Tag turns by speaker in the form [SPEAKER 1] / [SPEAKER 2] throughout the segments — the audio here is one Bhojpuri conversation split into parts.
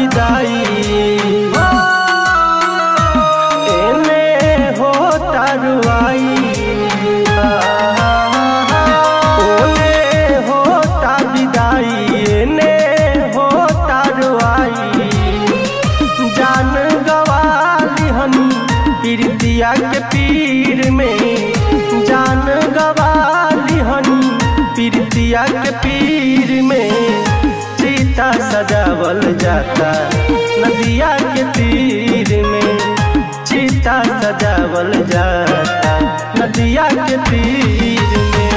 [SPEAKER 1] विदाई, एने होता रुआई, ओने होता विदाई, एने होता रुआई। जान गवा लिहनी प्रीतिया के पीर में, जान गवा लिहनी प्रीतिया के पीर में। सीता सजावल जाता नदिया के तीर में, सीता सजावल जाता नदिया के तीर में।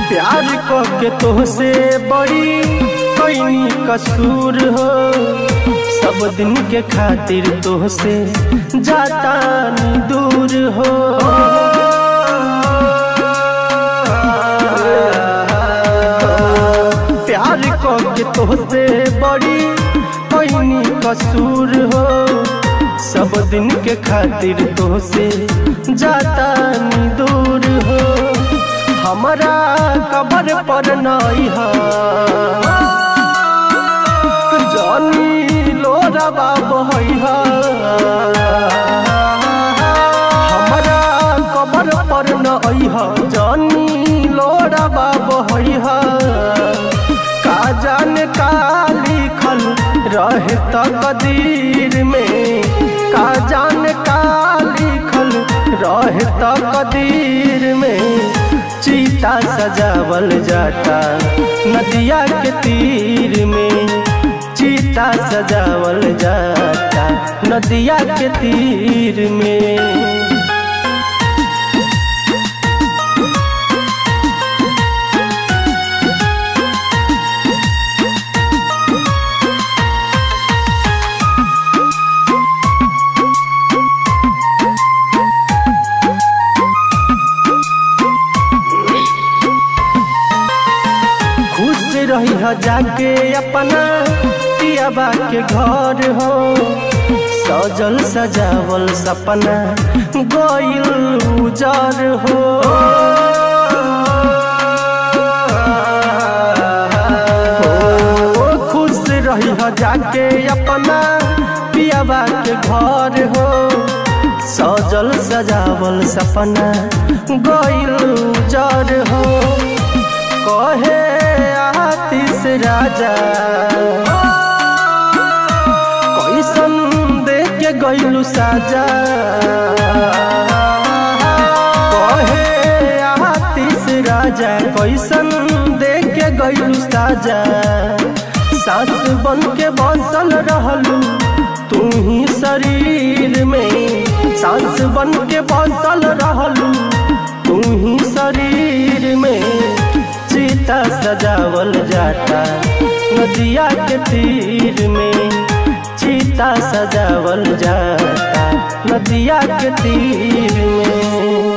[SPEAKER 1] प्यार के तोहसे बड़ी कोई कसूर हो, सब दिन के खातिर तोहसे जाता नी दूर हो। प्यार के तोहसे बड़ी कोई कसूर हो, सब दिन के खातिर तोहसे जाता नी दूर हो। हमारा कबर पर नहीं है जानी लोरा बाबा है, हमारा कबर पर नहीं है जानी लोरा बाबा है। का जाने का लिखल रहे तकदीर में, का जाने का लिखल रहे तकदीर में। सीता सजावल जाता नदिया के तीर में, सीता सजावल जाता नदिया के तीर में। रही हो जाके अपना पियाबा के घर हो, सजल सजावल सपना गइल उजर हो। खुश रही हो जाके अपना पियाबा के घर हो, सजल सजावल सपना गइल उजर हो। कहे आतिश राजा कैसन देख के गइलू साजा, कहे आतिश राजा कैसन देख के गइलू साजा। सांस बन के बसल रहलू तू ही शरीर में, सांस बन के बसल रहलू तू ही शरीर में। सीता सजावल जाता नदिया के तीर में, सीता सजावल जाता नदिया के तीर में।